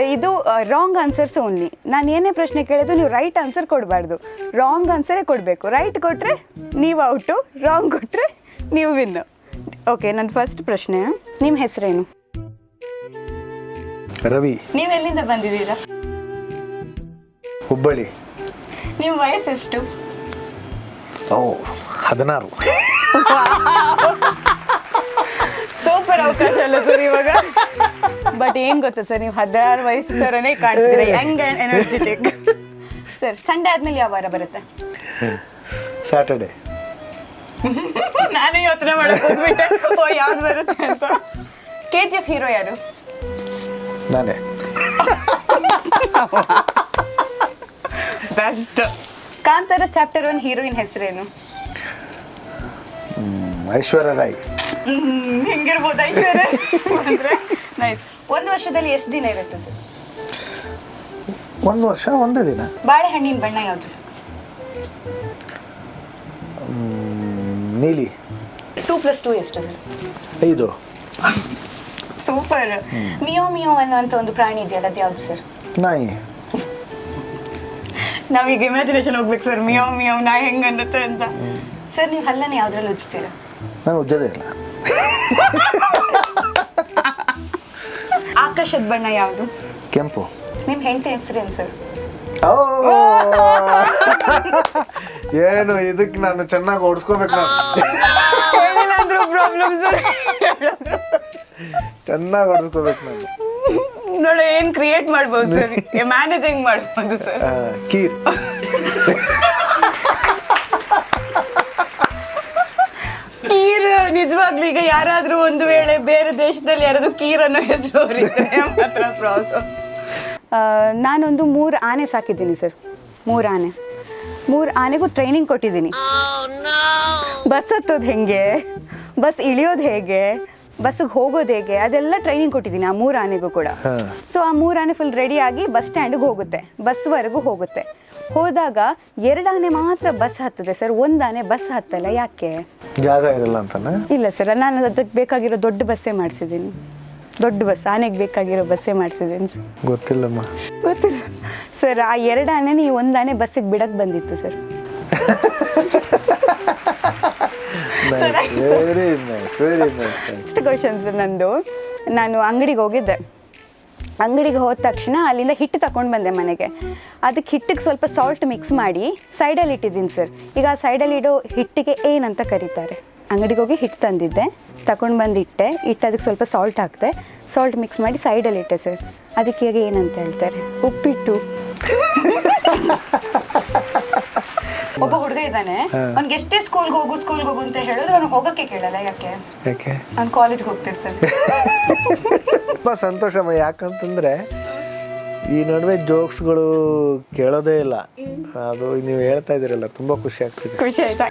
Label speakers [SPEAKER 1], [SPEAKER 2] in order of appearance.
[SPEAKER 1] ಇದು wrong answers only. ನಾನು ಏನೇ ಪ್ರಶ್ನೆ ಕೇಳೋದು ನೀವು ರೈಟ್ ಆನ್ಸರ್ ಕೊಡಬಾರ್ದು, ರಾಂಗ್ ಆನ್ಸರೇ ಕೊಡಬೇಕು. ರೈಟ್ ಕೊಟ್ಟರೆ ನೀವು ಔಟು, ರಾಂಗ್ ಕೊಟ್ಟರೆ ನೀವು ವಿನ್ನು. ಓಕೆ, ನನ್ನ ಫಸ್ಟ್ ಪ್ರಶ್ನೆ, ನಿಮ್ಮ ಹೆಸರೇನು?
[SPEAKER 2] ರವಿ.
[SPEAKER 1] ನೀವು ಎಲ್ಲಿಂದ ಬಂದಿದ್ದೀರಾ?
[SPEAKER 2] ಹುಬ್ಬಳ್ಳಿ.
[SPEAKER 1] ನಿಮ್ಮ ವಯಸ್ಸೆಷ್ಟು?
[SPEAKER 2] 16.
[SPEAKER 1] ಸೂಪರ್ ಅವಕಾಶ ಅಲ್ಲ ಸರ್ ಇವಾಗ. ಬಟ್ ಏನು ಗೊತ್ತಾ ಸರ್, ನೀವು 16 ವಯಸ್ಸು ಥರನೇ ಕಾಣ್ತೀರಾ, young and energetic. Sir, Sunday ಆದಮೇಲೆ ಯಾವ ವಾರ ಬರುತ್ತೆ?
[SPEAKER 2] ಸ್ಯಾಟರ್ಡೆ.
[SPEAKER 1] ನಾನೇ ಯೋಚನೆ ಮಾಡಕ್ಕೆ ಹೋಗ್ಬಿಟ್ಟೆ ಯಾವ್ದು ಬರುತ್ತೆ ಅಂತ. KGF ಹೀರೋ ಯಾರು?
[SPEAKER 2] ನಾನೇ.
[SPEAKER 1] ಬೆಸ್ಟ್. ಕಾಂತಾರ ಚಾಪ್ಟರ್ 1 ಹೀರೋಯಿನ್ ಹೆಸರೇನು?
[SPEAKER 2] ಐಶ್ವರ್ಯ ರಾಯ್.
[SPEAKER 1] ಹೆಂಗಿರ್ಬೋದು ಐಶ್ವರ್ಯ ಅಂದರೆ? ನೈಸ್. ಒಂದು ವರ್ಷದಲ್ಲಿ ಎಷ್ಟು ದಿನ ಇರುತ್ತೆ ಸರ್?
[SPEAKER 2] 1 ವರ್ಷ 1 ದಿನ.
[SPEAKER 1] ಬಾಳೆಹಣ್ಣಿನ ಬಣ್ಣ ಯಾವುದು ಸರ್?
[SPEAKER 2] ನೀಲಿ.
[SPEAKER 1] 2+2 ಎಷ್ಟು ಸರ್?
[SPEAKER 2] 5.
[SPEAKER 1] ಸೂಪರ್. ಮಿಯೋ ಮಿಯೋ ಅನ್ನುವಂಥ ಒಂದು ಪ್ರಾಣಿ ಇದೆಯಲ್ಲ, ಅದು ಯಾವುದು ಸರ್?
[SPEAKER 2] ನಾಯಿ.
[SPEAKER 1] ನಾವೀಗ ಇಮ್ಯಾಜಿನೇಷನ್ ಹೋಗ್ಬೇಕು ಸರ್, ಮಿಯೋ ಮಿಯೋ ನಾಯಿ ಹೆಂಗೆ ಅನ್ನತ್ತೆ ಅಂತ. ಸರ್, ನೀವು ಹಲ್ಲನ್ನು ಯಾವ್ದ್ರಲ್ಲಿ ಉಜ್ತೀರಾ?
[SPEAKER 2] ನಾನು ಉಜ್ಜೋದೇ ಇಲ್ಲ.
[SPEAKER 1] ಆಕಾಶದ ಬಣ್ಣ ಯಾವುದು?
[SPEAKER 2] ಕೆಂಪು.
[SPEAKER 1] ನಿಮ್ಮ ಹೆಂಡತಿ ಹೆಸರೇನು ಸರ್?
[SPEAKER 2] ಏನು ಇದಕ್ಕೆ ನಾನು ಚೆನ್ನಾಗಿ ಓಡಿಸ್ಕೋಬೇಕು.
[SPEAKER 1] ಏನಾದರೂ ಪ್ರಾಬ್ಲಮ್ ಸರ್?
[SPEAKER 2] ಚೆನ್ನಾಗಿ ಓಡಿಸ್ಕೋಬೇಕು ನಾನು.
[SPEAKER 1] ನೋಡಿ, ಏನು ಕ್ರಿಯೇಟ್ ಮಾಡ್ಬೋದು ಸರ್, ಮ್ಯಾನೇಜ್ ಹೆಂಗ್ ಮಾಡ್ಬೋದು ಸರ್?
[SPEAKER 2] ಕೀರ್.
[SPEAKER 1] ಕೀರ್ ನಿಜವಾಗ್ಲೂ ಈಗ ಯಾರಾದ್ರೂ ಒಂದು ವೇಳೆ ಬೇರೆ ದೇಶದಲ್ಲಿ ಯಾರಾದ್ರೂ ಕೀರ್ ಅನ್ನೋ ಹೆಸರು ಅವರಿದ್ರೆ ಮಾತ್ರ ಪ್ರಾಬ್ಲಮ್. ನಾನೊಂದು 3 ಆನೆ ಸಾಕಿದ್ದೀನಿ ಸರ್. 3 ಆನೆಗೂ ಟ್ರೈನಿಂಗ್ ಕೊಟ್ಟಿದ್ದೀನಿ. ಬಸ್ ಹತ್ತೋದು ಹೆಂಗೆ, ಬಸ್ ಇಳಿಯೋದು ಹೇಗೆ, ಬಸ್ಸಿಗೆ ಹೋಗೋದು ಹೇಗೆ, ಅದೆಲ್ಲ ಟ್ರೈನಿಂಗ್ ಕೊಟ್ಟಿದ್ದೀನಿ ಆ 3 ಆನೆಗೂ ಕೂಡ. ಸೊ ಆ 3 ಆನೆ ಫುಲ್ ರೆಡಿಯಾಗಿ ಬಸ್ ಸ್ಟ್ಯಾಂಡಿಗೆ ಹೋಗುತ್ತೆ, ಬಸ್ವರೆಗೂ ಹೋಗುತ್ತೆ. ಹೋದಾಗ 2 ಆನೆ ಮಾತ್ರ ಬಸ್ ಹತ್ತದೆ ಸರ್, 1 ಆನೆ ಬಸ್ ಹತ್ತಲ್ಲ. ಯಾಕೆ?
[SPEAKER 2] ಜಾಗ ಇರಲ್ಲ ಅಂತಾನೆ?
[SPEAKER 1] ಇಲ್ಲ ಸರ್, ನಾನು ಅದಕ್ಕೆ ಬೇಕಾಗಿರೋ ದೊಡ್ಡ ಬಸ್ಸೇ ಮಾಡಿಸಿದ್ದೀನಿ. ದೊಡ್ಡ ಬಸ್, ಆನೆಗೆ ಬೇಕಾಗಿರೋ ಬಸ್ಸೇ ಮಾಡಿಸಿದ್ದೀನಿ ಸರ್.
[SPEAKER 2] ಗೊತ್ತಿಲ್ಲಮ್ಮ.
[SPEAKER 1] ಗೊತ್ತಿಲ್ಲ ಸರ್. ಆ 2 ಆನೆ ಈ 1 ಆನೆ ಬಸ್ಸಿಗೆ ಬಿಡಕ್ಕೆ ಬಂದಿತ್ತು sir.
[SPEAKER 2] Very nice, very nice.
[SPEAKER 1] Next question sir ನಂದು. ನಾನು ಅಂಗಡಿಗೆ ಹೋಗಿದ್ದೆ. ಅಂಗಡಿಗೆ ಹೋದ ತಕ್ಷಣ ಅಲ್ಲಿಂದ ಹಿಟ್ಟು ತಗೊಂಡು ಬಂದೆ ಮನೆಗೆ. ಅದಕ್ಕೆ ಹಿಟ್ಟಿಗೆ ಸ್ವಲ್ಪ ಸಾಲ್ಟ್ ಮಿಕ್ಸ್ ಮಾಡಿ ಸೈಡಲ್ಲಿ ಇಟ್ಟಿದ್ದೀನಿ ಸರ್. ಈಗ ಆ ಸೈಡಲ್ಲಿ ಇಡೋ ಹಿಟ್ಟಿಗೆ ಏನಂತ ಕರೀತಾರೆ? ಅಂಗಡಿಗೆ ಹೋಗಿ ಹಿಟ್ಟು ತಂದಿದ್ದೆ, ತಗೊಂಡು ಬಂದು ಇಟ್ಟೆ, ಅದಕ್ಕೆ ಸ್ವಲ್ಪ ಸಾಲ್ಟ್ ಹಾಕಿದೆ, ಸಾಲ್ಟ್ ಮಿಕ್ಸ್ ಮಾಡಿ ಸೈಡಲ್ಲಿ ಇಟ್ಟೆ ಸರ್. ಅದಕ್ಕೆ ಈಗ ಏನಂತ ಹೇಳ್ತಾರೆ? ಉಪ್ಪಿಟ್ಟು. ಒಬ್ಬ ಹುಡುಗ ಇದ್ದಾನೆ, ಅವ್ನಿಗೆ ಎಷ್ಟೇ ಸ್ಕೂಲ್ಗೆ ಹೋಗು ಅಂತ ಹೇಳಿದ್ರೆ ಅವ್ನು ಹೋಗೋಕ್ಕೆ ಕೇಳಲ್ಲ. ಯಾಕೆ? ಅವ್ನು ಕಾಲೇಜ್ಗೆ ಹೋಗ್ತಿರ್ತಾನೆ.
[SPEAKER 2] ತುಂಬ ಸಂತೋಷಮ್ಮ. ಯಾಕಂತಂದರೆ ಈ ನಡುವೆ ಜೋಕ್ಸ್ಗಳು ಕೇಳೋದೇ ಇಲ್ಲ. ಅದು ನೀವು ಹೇಳ್ತಾ ಇದ್ದೀರಲ್ಲ, ತುಂಬ ಖುಷಿ ಆಗ್ತಿದೆ.
[SPEAKER 1] ಖುಷಿ ಆಯ್ತಾ?